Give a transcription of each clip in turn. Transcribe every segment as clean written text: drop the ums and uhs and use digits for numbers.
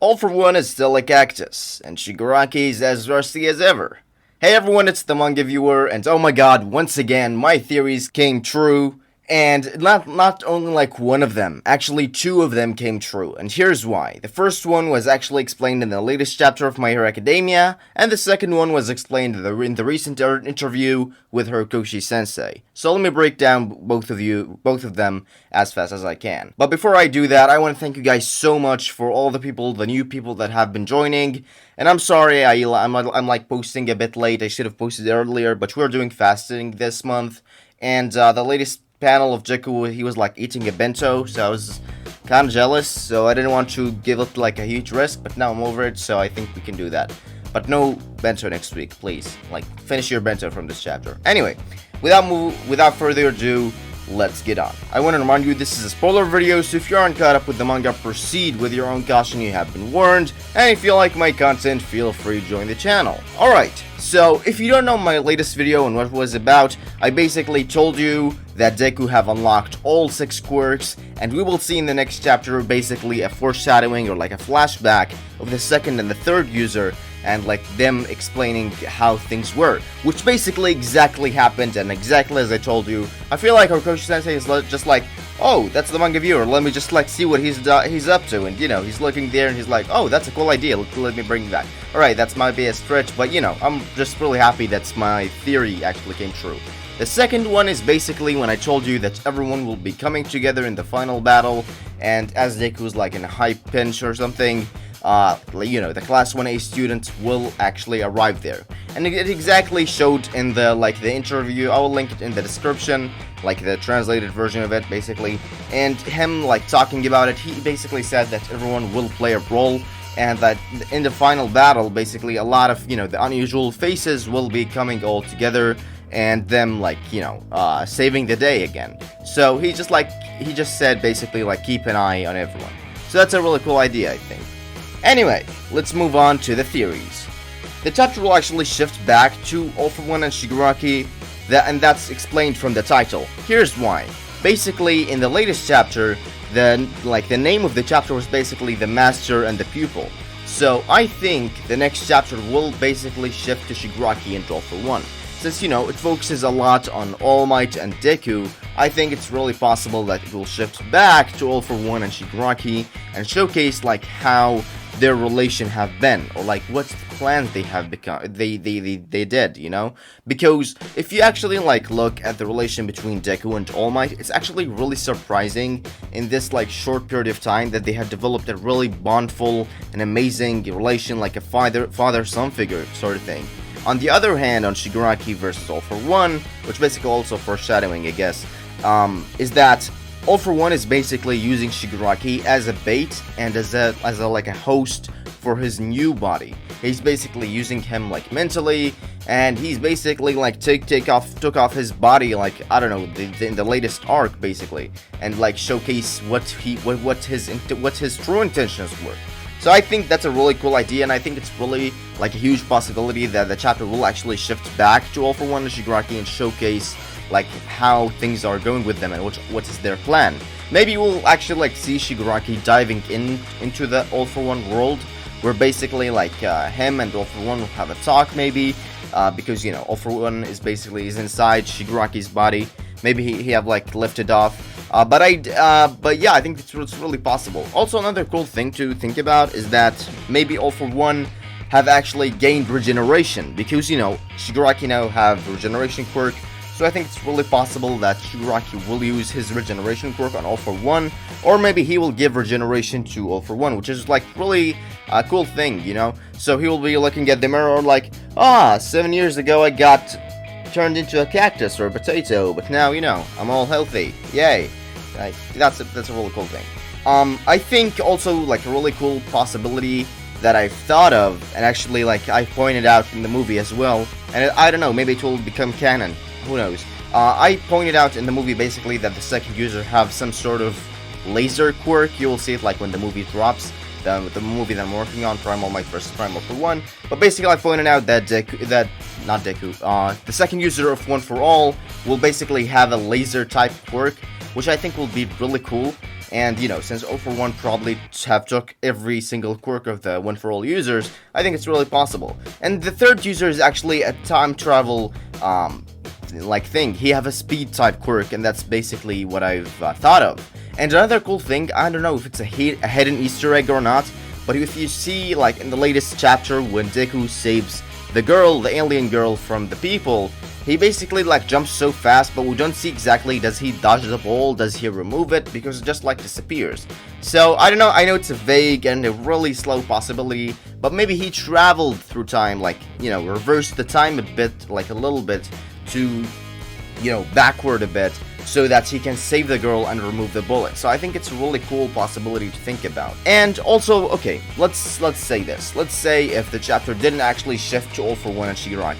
All for One is still a cactus, and Shigaraki is as rusty as ever. Hey everyone, it's the manga viewer, and oh my god, once again, my theories came true. And not only like one of them, actually two of them came true, and here's why. The first one was actually explained in the latest chapter of My Hero Academia, and the second one was explained in the recent interview with HORIKOSHI sensei. So let me break down both of them as fast as I can. But before I do that, I want to thank you guys so much for all the new people that have been joining. And I'm sorry, I'm like posting a bit late. I should have posted earlier, but we're doing fasting this month, and the latest panel of Deku, he was like eating a bento, so I was kind of jealous, so I didn't want to give it like a huge risk, but now I'm over it, so I think we can do that. But no bento next week, please. Like, finish your bento from this chapter. Anyway, without further ado, let's get on. I want to remind you this is a spoiler video, so if you aren't caught up with the manga, proceed with your own caution, you have been warned, and if you like my content, feel free to join the channel. Alright, so if you don't know my latest video and what it was about, I basically told you that Deku have unlocked all 6 quirks, and we will see in the next chapter basically a foreshadowing or like a flashback of the second and the third user, and like them explaining how things were, which basically exactly happened and exactly as I told you. I feel like HORIKOSHI sensei is just like, oh, that's the manga viewer, let me just like see what he's up to, and you know, he's looking there and he's like, oh, that's a cool idea, let me bring that. Alright, that's might be a stretch, but you know, I'm just really happy that my theory actually came true. The second one is basically when I told you that everyone will be coming together in the final battle, and as Deku's like in a high pinch or something, you know, the class 1A students will actually arrive there. And it exactly showed in the interview. I will link it in the description, like the translated version of it basically. And him like talking about it, he basically said that everyone will play a role, and that in the final battle basically a lot of, you know, the unusual faces will be coming all together, and them like, you know, saving the day again. So he just said basically like keep an eye on everyone. So that's a really cool idea, I think. Anyway, let's move on to the theories. The chapter will actually shift back to All for One and Shigaraki, and that's explained from the title. Here's why. Basically, in the latest chapter, the name of the chapter was basically the Master and the Pupil. So I think the next chapter will basically shift to Shigaraki and All for One. Since, you know, it focuses a lot on All Might and Deku, I think it's really possible that it will shift back to All for One and Shigaraki and showcase like how their relation have been, or like what plans they have become, they did, you know? Because if you actually like look at the relation between Deku and All Might, it's actually really surprising in this like short period of time that they have developed a really bondful and amazing relation, like a father-son figure sort of thing. On the other hand, on Shigaraki versus All for One, which basically also foreshadowing, I guess, is that All for One is basically using Shigaraki as a bait and as a like a host for his new body. He's basically using him like mentally, and he's basically like took off his body, like I don't know, in the latest arc basically, and like showcase what his true intentions were. So I think that's a really cool idea, and I think it's really like a huge possibility that the chapter will actually shift back to All for One and Shigaraki and showcase like how things are going with them and what is their plan. Maybe we'll actually like see Shigaraki diving into the All for One world, where basically like him and All for One will have a talk maybe, because you know All for One is inside Shigaraki's body. Maybe he have like lifted off. But yeah, I think it's really possible. Also, another cool thing to think about is that maybe All for One have actually gained regeneration, because you know Shigaraki now have regeneration quirk. So I think it's really possible that Shigaraki will use his regeneration quirk on All for One, or maybe he will give regeneration to All for One, which is like really a cool thing, you know. So he will be looking at the mirror like, 7 years ago I got turned into a cactus or a potato, but now, you know, I'm all healthy. Yay. That's a really cool thing. I think also like a really cool possibility that I've thought of, and actually like I pointed out in the movie as well, and I don't know, maybe it will become canon, who knows. I pointed out in the movie basically that the second user have some sort of laser quirk. You will see it like when the movie drops, the movie that I'm working on, Primal Might vs. Primal for One. But basically I pointed out that the second user of One for All will basically have a laser type quirk, which I think will be really cool. And, since 0 for 1 probably have took every single quirk of the 1 for all users, I think it's really possible. And the third user is actually a time travel, thing. He have a speed type quirk, and that's basically what I've thought of. And another cool thing, I don't know if it's a hidden Easter egg or not, but if you see, like, in the latest chapter when Deku saves the girl, the alien girl, from the people, he basically, like, jumps so fast, but we don't see exactly, does he dodge the ball, does he remove it, because it just, like, disappears. So, I don't know, I know it's a vague and a really slow possibility, but maybe he traveled through time, like, reversed the time a bit, like, a little bit, to, backward a bit, so that he can save the girl and remove the bullet. So I think it's a really cool possibility to think about. And also, okay, let's say this. Let's say if the chapter didn't actually shift to All for One and Shigaraki.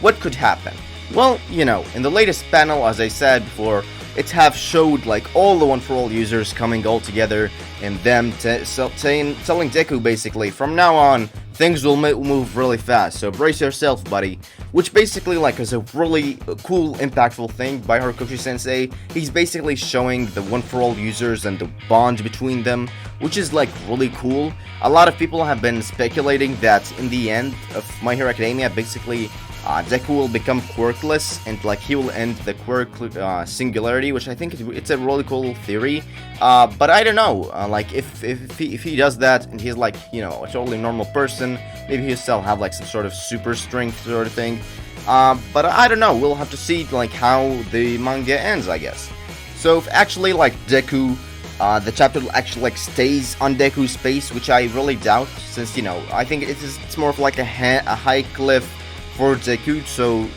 What could happen? Well, in the latest panel, as I said before, it have showed like all the One for All users coming all together and them telling Deku basically, from now on, things will move really fast, so brace yourself, buddy. Which basically like is a really cool, impactful thing by Horikoshi Sensei. He's basically showing the One for All users and the bond between them, which is like really cool. A lot of people have been speculating that in the end of My Hero Academia, basically Deku will become quirkless and like he will end the quirk singularity, which I think it's a really cool theory. But I don't know, like if he does that and he's like a totally normal person, maybe he'll still have like some sort of super strength sort of thing. But I don't know, we'll have to see like how the manga ends, I guess. So if actually like Deku, the chapter actually like stays on Deku's face, which I really doubt, since I think it's more of like a high cliff for Deku, so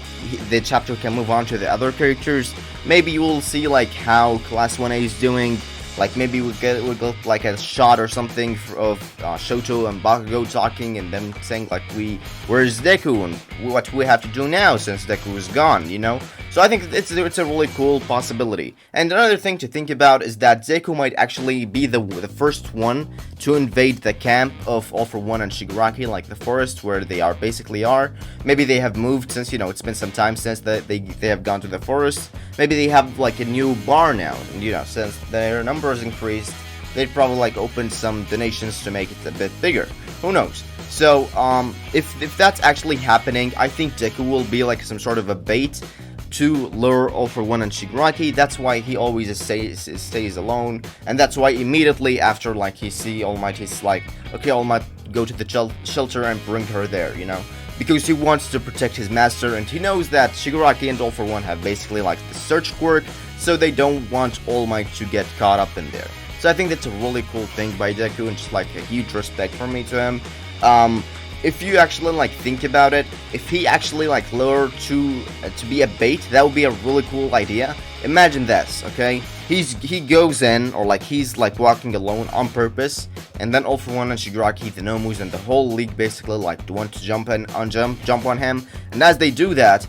the chapter can move on to the other characters. Maybe you will see like how Class 1A is doing. Like maybe we'll get like a shot or something of Shoto and Bakugo talking and them saying like, where's Deku and what we have to do now since Deku is gone, So I think it's a really cool possibility. And another thing to think about is that Deku might actually be the first one to invade the camp of All for One and Shigaraki, like the forest where they basically are. Maybe they have moved since it's been some time since they have gone to the forest. Maybe they have like a new bar now, and since their numbers increased, they'd probably like open some donations to make it a bit bigger. Who knows? So if that's actually happening, I think Deku will be like some sort of a bait to lure All for One and Shigaraki. That's why he always stays alone, and that's why immediately after like he see All Might, he's like, okay, All Might, go to the shelter and bring her there, because he wants to protect his master, and he knows that Shigaraki and All for One have basically like the search quirk, so they don't want All Might to get caught up in there. So I think that's a really cool thing by Deku, and just like a huge respect from me to him. If you actually like think about it, if he actually like lured to be a bait, that would be a really cool idea. Imagine this, okay? He goes in, or like he's like walking alone on purpose, and then All for One and Shigaraki, the Nomus, and the whole league basically like want to jump on him. And as they do that,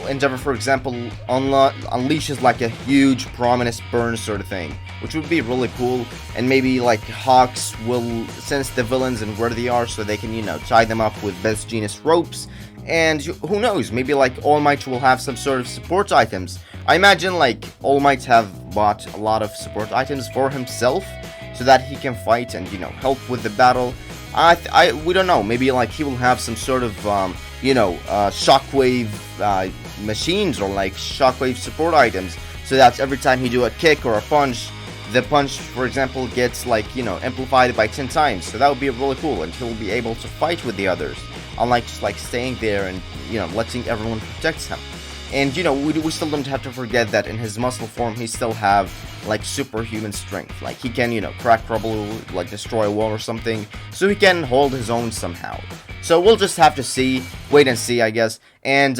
Endeavor, for example, unleashes like a huge prominence burn sort of thing, which would be really cool. And maybe like Hawks will sense the villains and where they are, so they can tie them up with Best Genius ropes. And who knows, maybe like All Might will have some sort of support items. I imagine like All Might have bought a lot of support items for himself, so that he can fight and help with the battle. We don't know, maybe like he will have some sort of shockwave machines, or like shockwave support items, so that every time he do a kick or a punch, the punch, for example, gets like amplified by 10 times. So that would be really cool, and he'll be able to fight with the others, unlike just like staying there and letting everyone protect him. And we still don't have to forget that in his muscle form he still have like superhuman strength. Like he can crack rubble, like destroy a wall or something, so he can hold his own somehow. So we'll just have to wait and see, I guess. And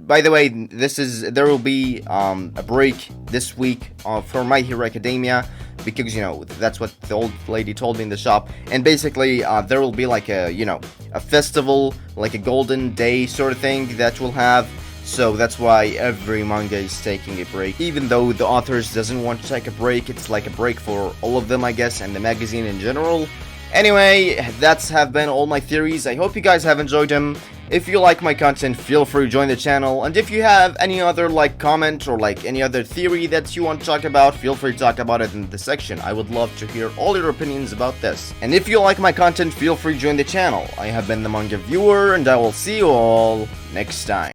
by the way, there will be a break this week for My Hero Academia, because that's what the old lady told me in the shop. And basically there will be like a festival, like a golden day sort of thing that we'll have. So that's why every manga is taking a break. Even though the authors doesn't want to take a break, it's like a break for all of them, I guess, and the magazine in general. Anyway, that's have been all my theories. I hope you guys have enjoyed them. If you like my content, feel free to join the channel, and if you have any other like comment or like any other theory that you want to talk about, feel free to talk about it in the section. I would love to hear all your opinions about this. And if you like my content, feel free to join the channel. I have been the manga viewer, and I will see you all next time.